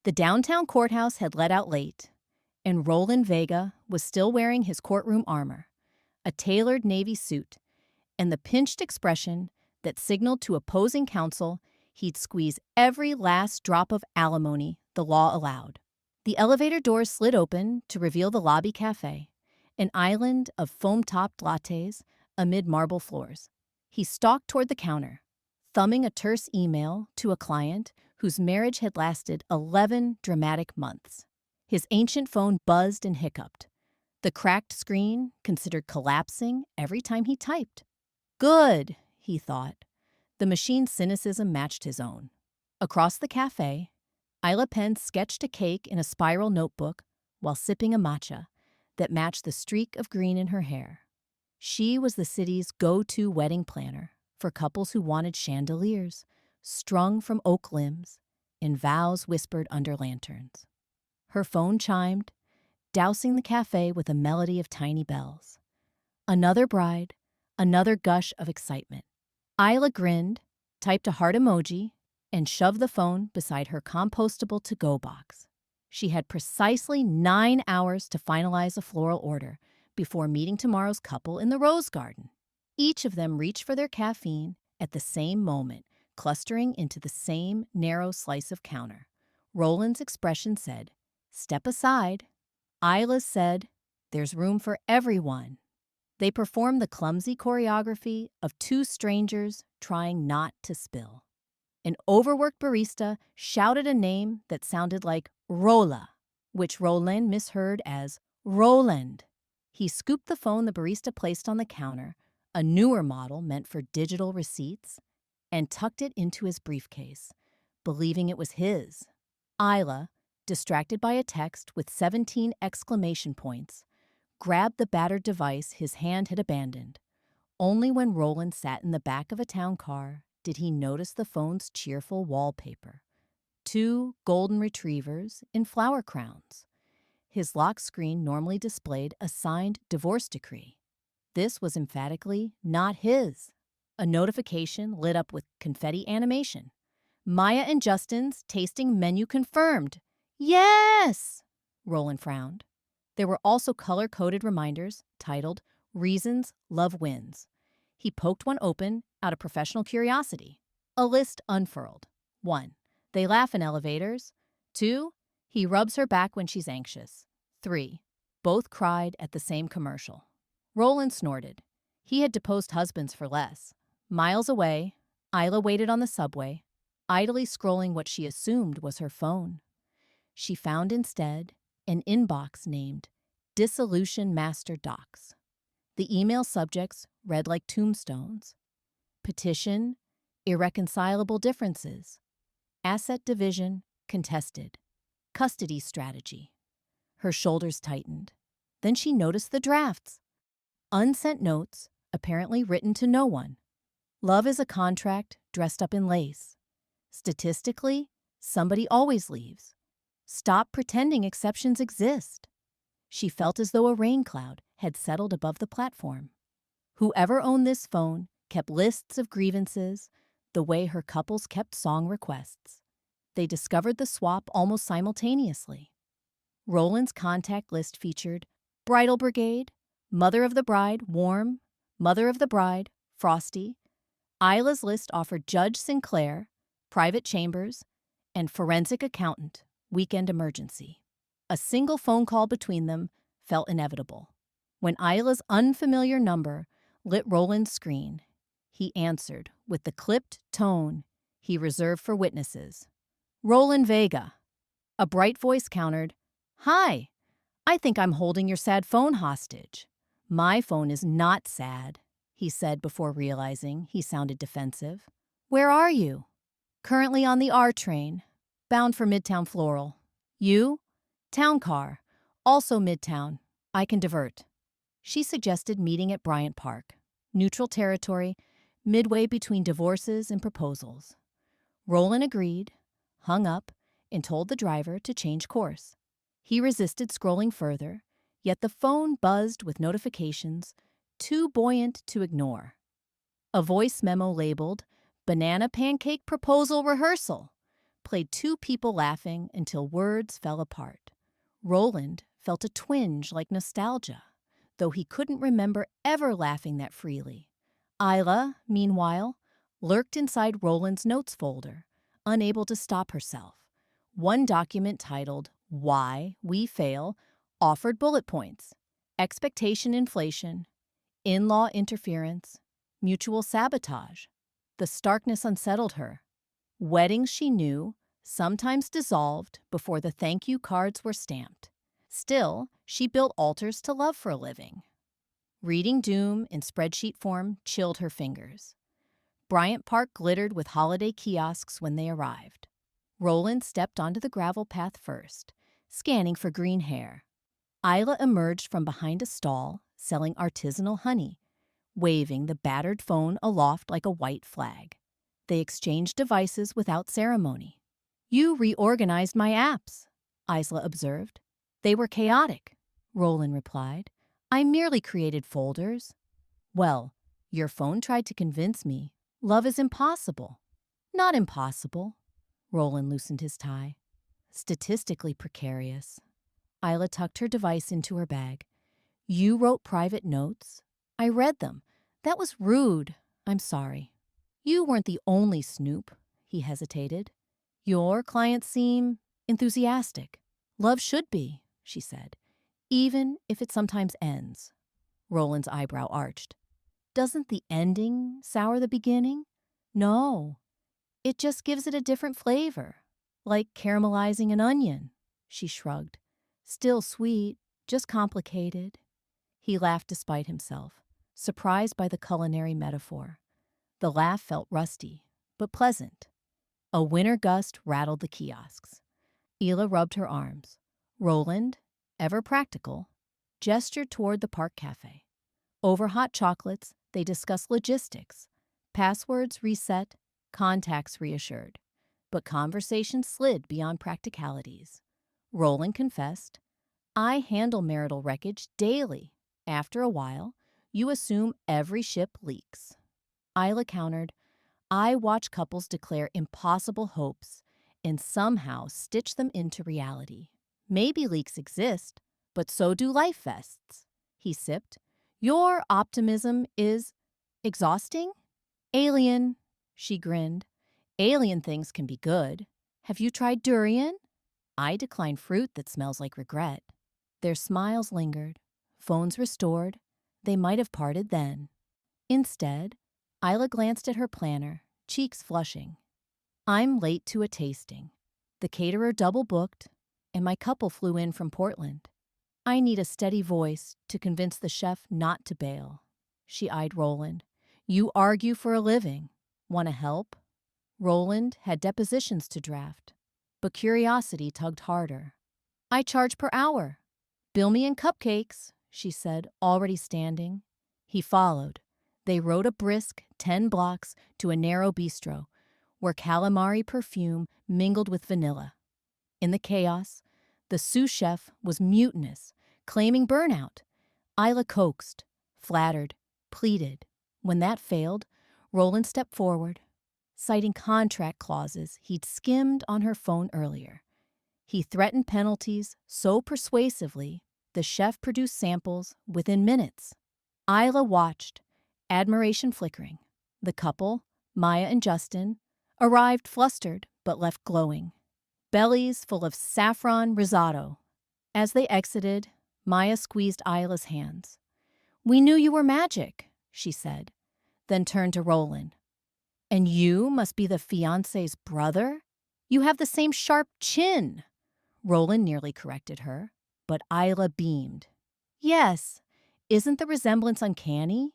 The downtown courthouse had let out late, and Roland Vega was still wearing his courtroom armor, a tailored navy suit, and the pinched expression that signaled to opposing counsel he'd squeeze every last drop of alimony the law allowed. The elevator doors slid open to reveal the lobby cafe, an island of foam-topped lattes amid marble floors. He stalked toward the counter, thumbing a terse email to a client whose marriage had lasted 11 dramatic months. His ancient phone buzzed and hiccuped. The cracked screen considered collapsing every time he typed. Good, he thought. The machine's cynicism matched his own. Across the cafe, Isla Penn sketched a cake in a spiral notebook while sipping a matcha that matched the streak of green in her hair. She was the city's go-to wedding planner for couples who wanted chandeliers strung from oak limbs and vows whispered under lanterns. Her phone chimed, dousing the cafe with a melody of tiny bells. Another bride, another gush of excitement. Isla grinned, typed a heart emoji, and shoved the phone beside her compostable to-go box. She had precisely 9 hours to finalize a floral order before meeting tomorrow's couple in the rose garden. Each of them reached for their caffeine at the same moment, clustering into the same narrow slice of counter. Roland's expression said, "Step aside." Isla's said, "There's room for everyone." They performed the clumsy choreography of two strangers trying not to spill. An overworked barista shouted a name that sounded like Rolla, which Roland misheard as Roland. He scooped the phone the barista placed on the counter, a newer model meant for digital receipts, and tucked it into his briefcase, believing it was his. Isla, distracted by a text with 17 exclamation points, grabbed the battered device his hand had abandoned. Only when Roland sat in the back of a town car did he notice the phone's cheerful wallpaper. 2 golden retrievers in flower crowns. His lock screen normally displayed a signed divorce decree. This was emphatically not his. A notification lit up with confetti animation. Maya and Justin's tasting menu confirmed. Yes! Roland frowned. There were also color-coded reminders titled Reasons Love Wins. He poked one open out of professional curiosity. A list unfurled. 1. They laugh in elevators. 2. He rubs her back when she's anxious. 3. Both cried at the same commercial. Roland snorted. He had deposed husbands for less. Miles away, Isla waited on the subway, idly scrolling what she assumed was her phone. She found instead an inbox named Dissolution Master Docs. The email subjects read like tombstones. Petition, irreconcilable differences. Asset division, contested. Custody strategy. Her shoulders tightened. Then she noticed the drafts. Unsent notes, apparently written to no one. Love is a contract dressed up in lace. Statistically, somebody always leaves. Stop pretending exceptions exist. She felt as though a rain cloud had settled above the platform. Whoever owned this phone kept lists of grievances the way her couples kept song requests. They discovered the swap almost simultaneously. Roland's contact list featured Bridal Brigade, Mother of the Bride, Warm, Mother of the Bride, Frosty. Isla's list offered Judge Sinclair, Private Chambers, and Forensic Accountant, Weekend Emergency. A single phone call between them felt inevitable. When Isla's unfamiliar number lit Roland's screen, he answered with the clipped tone he reserved for witnesses. Roland Vega. A bright voice countered, "Hi, I think I'm holding your sad phone hostage." "My phone is not sad," he said before realizing he sounded defensive. "Where are you?" "Currently on the R train, bound for Midtown Floral." "You?" "Town car, also Midtown. I can divert." She suggested meeting at Bryant Park, neutral territory, midway between divorces and proposals. Roland agreed, hung up, and told the driver to change course. He resisted scrolling further, yet the phone buzzed with notifications too buoyant to ignore. A voice memo labeled Banana Pancake Proposal Rehearsal. played two people laughing until words fell apart. Roland felt a twinge like nostalgia, though he couldn't remember ever laughing that freely. Isla, meanwhile, lurked inside Roland's notes folder, unable to stop herself. One document titled Why We Fail offered bullet points: expectation inflation, in-law interference, mutual sabotage. The starkness unsettled her. Weddings, she knew, sometimes dissolved before the thank you cards were stamped. Still, she built altars to love for a living. Reading doom in spreadsheet form chilled her fingers. Bryant Park glittered with holiday kiosks when they arrived. Roland stepped onto the gravel path first, scanning for green hair. Isla emerged from behind a stall selling artisanal honey, waving the battered phone aloft like a white flag. They exchanged devices without ceremony. "You reorganized my apps," Isla observed. "They were chaotic," Roland replied. "I merely created folders." "Well, your phone tried to convince me love is impossible." "Not impossible." Roland loosened his tie. "Statistically precarious." Isla tucked her device into her bag. "You wrote private notes? I read them. That was rude. I'm sorry." "You weren't the only snoop," he hesitated. "Your clients seem enthusiastic." "Love should be," she said, "even if it sometimes ends." Roland's eyebrow arched. "Doesn't the ending sour the beginning?" "No. It just gives it a different flavor, like caramelizing an onion." She shrugged. "Still sweet, just complicated." He laughed despite himself, surprised by the culinary metaphor. The laugh felt rusty, but pleasant. A winter gust rattled the kiosks. Ela rubbed her arms. Roland, ever practical, gestured toward the park cafe. Over hot chocolates, they discussed logistics. Passwords reset, contacts reassured. But conversation slid beyond practicalities. Roland confessed, "I handle marital wreckage daily. After a while, you assume every ship leaks." Isla countered, "I watch couples declare impossible hopes and somehow stitch them into reality. Maybe leaks exist, but so do life vests." He sipped. "Your optimism is exhausting?" "Alien," she grinned. "Alien things can be good. Have you tried durian?" "I decline fruit that smells like regret." Their smiles lingered. Phones restored. They might have parted then. Instead, Isla glanced at her planner, cheeks flushing. "I'm late to a tasting. The caterer double-booked, and my couple flew in from Portland. I need a steady voice to convince the chef not to bail." She eyed Roland. "You argue for a living. Want to help?" Roland had depositions to draft, but curiosity tugged harder. "I charge per hour. Bill me in cupcakes," she said, already standing. He followed. They rode a brisk 10 blocks to a narrow bistro, where calamari perfume mingled with vanilla. In the chaos, the sous chef was mutinous, claiming burnout. Isla coaxed, flattered, pleaded. When that failed, Roland stepped forward, citing contract clauses he'd skimmed on her phone earlier. He threatened penalties so persuasively the chef produced samples within minutes. Isla watched, admiration flickering. The couple, Maya and Justin, arrived flustered but left glowing, bellies full of saffron risotto. As they exited, Maya squeezed Isla's hands. "We knew you were magic," she said, then turned to Roland. "And you must be the fiancé's brother? You have the same sharp chin." Roland nearly corrected her, but Isla beamed. "Yes, isn't the resemblance uncanny?"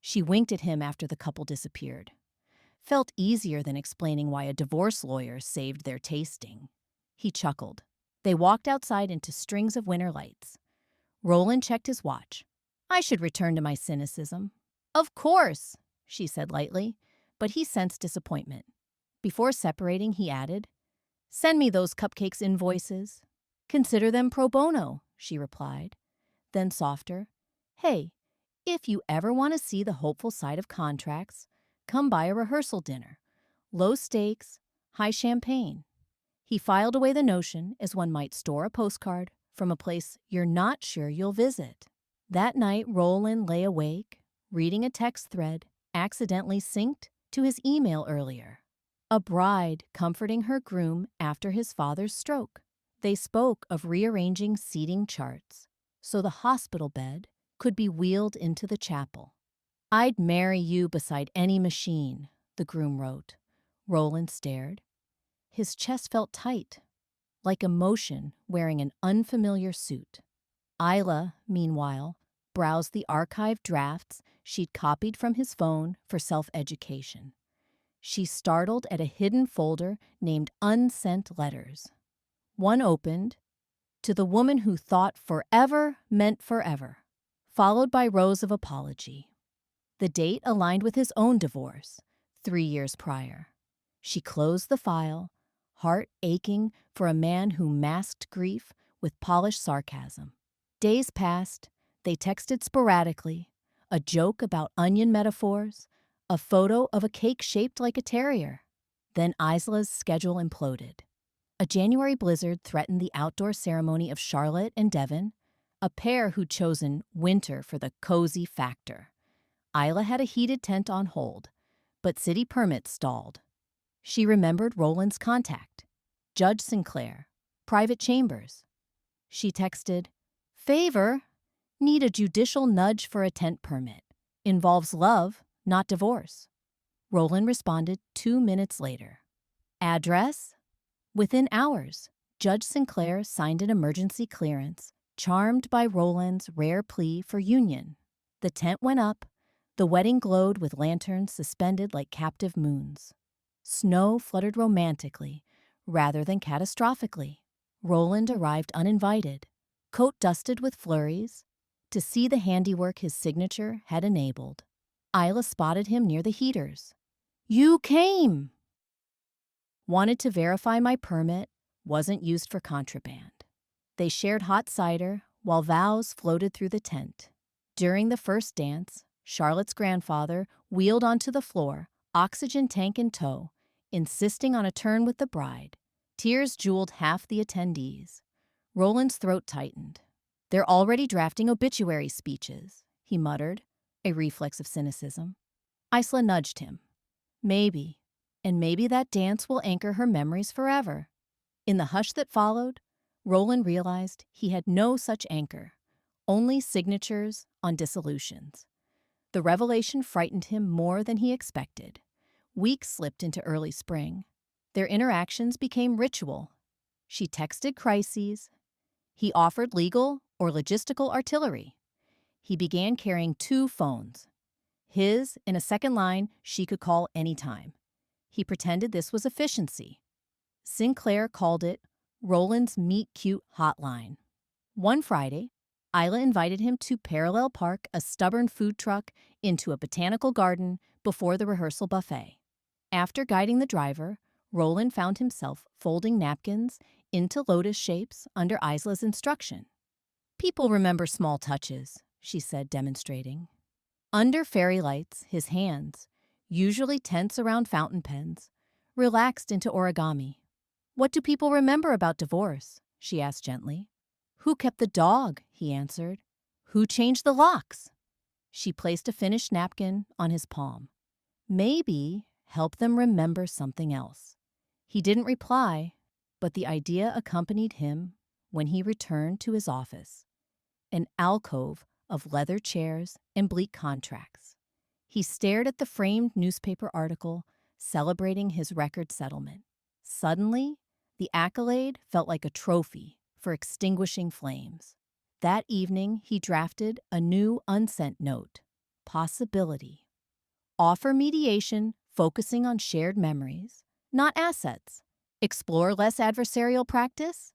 She winked at him after the couple disappeared. Felt easier than explaining why a divorce lawyer saved their tasting. He chuckled. They walked outside into strings of winter lights. Roland checked his watch. "I should return to my cynicism." "Of course," she said lightly, but he sensed disappointment. Before separating, he added, "Send me those cupcakes invoices." "Consider them pro bono," she replied. Then softer, "Hey, if you ever want to see the hopeful side of contracts, come by a rehearsal dinner. Low stakes, high champagne." He filed away the notion as one might store a postcard from a place you're not sure you'll visit. That night, Roland lay awake, reading a text thread accidentally synced to his email earlier. A bride comforting her groom after his father's stroke. They spoke of rearranging seating charts so the hospital bed could be wheeled into the chapel. "I'd marry you beside any machine," the groom wrote. Roland stared. His chest felt tight, like emotion wearing an unfamiliar suit. Isla, meanwhile, browsed the archived drafts she'd copied from his phone for self-education. She startled at a hidden folder named Unsent Letters. One opened, "To the woman who thought forever meant forever," followed by rows of apology. The date aligned with his own divorce, 3 years prior. She closed the file, heart aching for a man who masked grief with polished sarcasm. Days passed. They texted sporadically, a joke about onion metaphors, a photo of a cake shaped like a terrier. Then Isla's schedule imploded. A January blizzard threatened the outdoor ceremony of Charlotte and Devon, a pair who'd chosen winter for the cozy factor. Isla had a heated tent on hold, but city permits stalled. She remembered Roland's contact, Judge Sinclair, private chambers. She texted, "Favor, need a judicial nudge for a tent permit. Involves love, not divorce." Roland responded 2 minutes later. "Address?" Within hours, Judge Sinclair signed an emergency clearance, charmed by Roland's rare plea for union. The tent went up. The wedding glowed with lanterns suspended like captive moons. Snow fluttered romantically, rather than catastrophically. Roland arrived uninvited, coat dusted with flurries, to see the handiwork his signature had enabled. Isla spotted him near the heaters. "You came!" "Wanted to verify my permit wasn't used for contraband." They shared hot cider while vows floated through the tent. During the first dance, Charlotte's grandfather wheeled onto the floor, oxygen tank in tow, insisting on a turn with the bride. Tears jeweled half the attendees. Roland's throat tightened. "They're already drafting obituary speeches," he muttered, a reflex of cynicism. Isla nudged him. "Maybe, and maybe that dance will anchor her memories forever." In the hush that followed, Roland realized he had no such anchor, only signatures on dissolutions. The revelation frightened him more than he expected. Weeks slipped into early spring. Their interactions became ritual. She texted crises. He offered legal or logistical artillery. He began carrying 2 phones. His in a second line she could call anytime. He pretended this was efficiency. Sinclair called it Roland's Meet Cute Hotline. One Friday, Isla invited him to parallel park a stubborn food truck into a botanical garden before the rehearsal buffet. After guiding the driver, Roland found himself folding napkins into lotus shapes under Isla's instruction. "People remember small touches," she said, demonstrating. Under fairy lights, his hands, usually tense around fountain pens, relaxed into origami. "What do people remember about divorce?" she asked gently. "Who kept the dog?" he answered. "Who changed the locks?" She placed a finished napkin on his palm. Maybe help them remember something else. He didn't reply, but the idea accompanied him when he returned to his office, an alcove of leather chairs and bleak contracts. He stared at the framed newspaper article celebrating his record settlement. Suddenly, the accolade felt like a trophy for extinguishing flames. That evening, he drafted a new unsent note, possibility. Offer mediation focusing on shared memories, not assets. Explore less adversarial practice.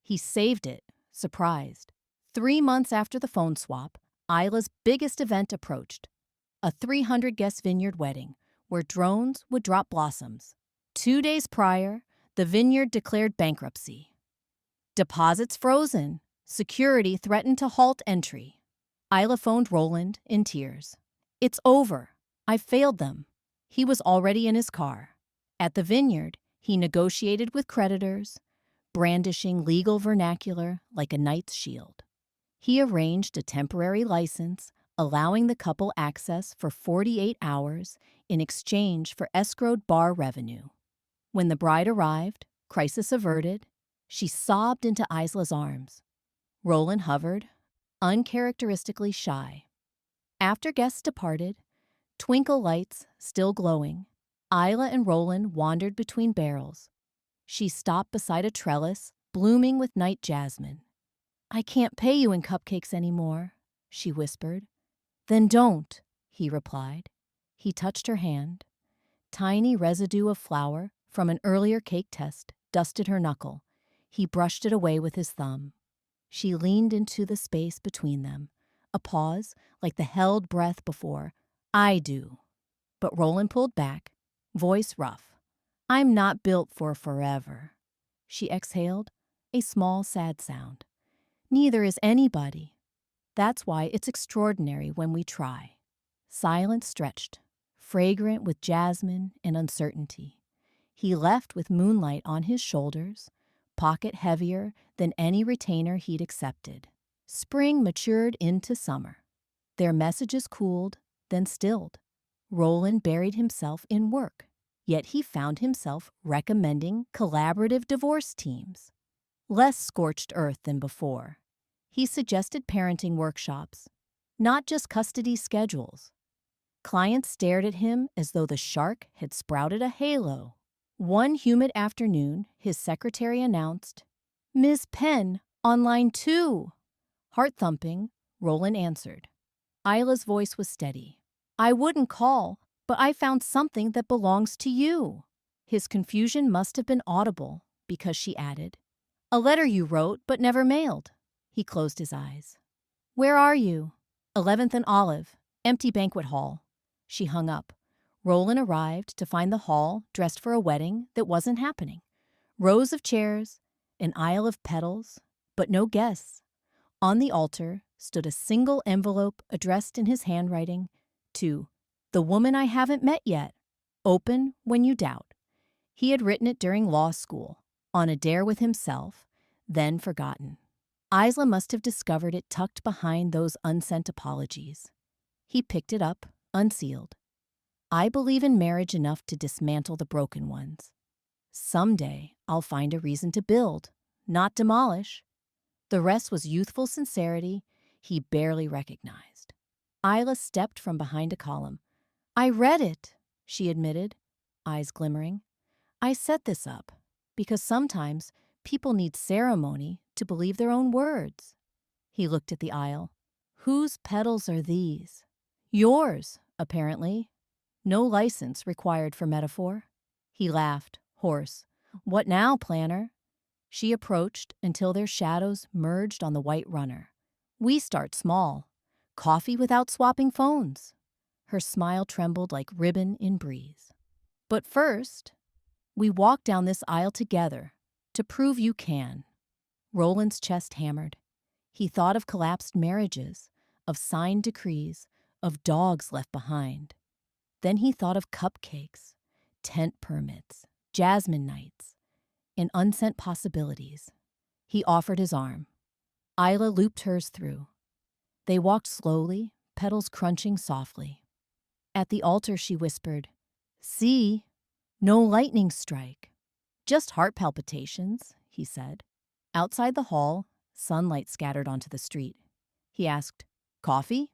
He saved it, surprised. 3 months after the phone swap, Isla's biggest event approached, a 300-guest vineyard wedding where drones would drop blossoms. 2 days prior, the vineyard declared bankruptcy. Deposits frozen. Security threatened to halt entry. Isla phoned Roland in tears. "It's over. I failed them." He was already in his car. At the vineyard, He negotiated with creditors, brandishing legal vernacular like a knight's shield. He arranged a temporary license, allowing the couple access for 48 hours in exchange for escrowed bar revenue. When the bride arrived, crisis averted, she sobbed into Isla's arms. Roland hovered, uncharacteristically shy. After guests departed, twinkle lights still glowing, Isla and Roland wandered between barrels. She stopped beside a trellis blooming with night jasmine. "I can't pay you in cupcakes anymore," she whispered. "Then don't," he replied. He touched her hand. Tiny residue of flour from an earlier cake test dusted her knuckle. He brushed it away with his thumb. She leaned into the space between them, a pause like the held breath before, "I do." But Roland pulled back, voice rough. "I'm not built for forever." She exhaled, a small sad sound. "Neither is anybody. That's why it's extraordinary when we try." Silence stretched, fragrant with jasmine and uncertainty. He left with moonlight on his shoulders, pocket heavier than any retainer he'd accepted. Spring matured into summer. Their messages cooled, then stilled. Roland buried himself in work, yet he found himself recommending collaborative divorce teams. Less scorched earth than before. He suggested parenting workshops, not just custody schedules. Clients stared at him as though the shark had sprouted a halo. One humid afternoon, his secretary announced, "Ms. Penn, on line 2. Heart-thumping, Roland answered. Isla's voice was steady. "I wouldn't call, but I found something that belongs to you." His confusion must have been audible, because she added, "A letter you wrote but never mailed." He closed his eyes. "Where are you?" 11th and Olive, empty banquet hall. She hung up. Roland arrived to find the hall dressed for a wedding that wasn't happening. Rows of chairs, an aisle of petals, but no guests. On the altar stood a single envelope addressed in his handwriting to "The woman I haven't met yet. Open when you doubt." He had written it during law school, on a dare with himself, then forgotten. Isla must have discovered it tucked behind those unsent apologies. He picked it up, unsealed. "I believe in marriage enough to dismantle the broken ones. Someday I'll find a reason to build, not demolish." The rest was youthful sincerity he barely recognized. Isla stepped from behind a column. "I read it," she admitted, eyes glimmering. "I set this up because sometimes people need ceremony to believe their own words." He looked at the aisle. "Whose petals are these?" "Yours, apparently. No license required for metaphor." He laughed, hoarse. "What now, planner?" She approached until their shadows merged on the white runner. "We start small. Coffee without swapping phones." Her smile trembled like ribbon in breeze. "But first, we walk down this aisle together to prove you can." Roland's chest hammered. He thought of collapsed marriages, of signed decrees, of dogs left behind. Then he thought of cupcakes, tent permits, jasmine nights, and unsent possibilities. He offered his arm. Isla looped hers through. They walked slowly, petals crunching softly. At the altar, she whispered, "See, no lightning strike. Just heart palpitations," he said. Outside the hall, sunlight scattered onto the street. He asked, "Coffee?"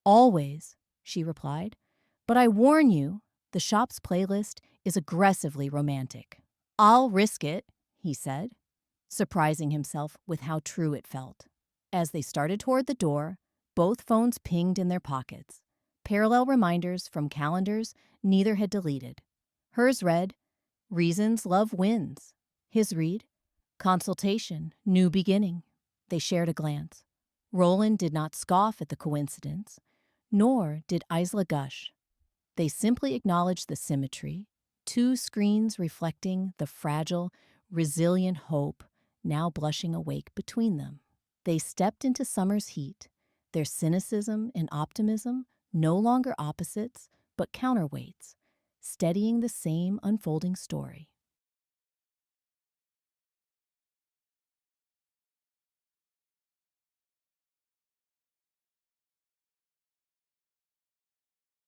"Always," she replied. "But I warn you, the shop's playlist is aggressively romantic." "I'll risk it," he said, surprising himself with how true it felt. As they started toward the door, both phones pinged in their pockets. Parallel reminders from calendars neither had deleted. Hers read, "Reasons love wins." His read, "Consultation, new beginning." They shared a glance. Roland did not scoff at the coincidence, nor did Isla gush. They simply acknowledged the symmetry, two screens reflecting the fragile, resilient hope now blushing awake between them. They stepped into summer's heat, their cynicism and optimism no longer opposites but counterweights, steadying the same unfolding story.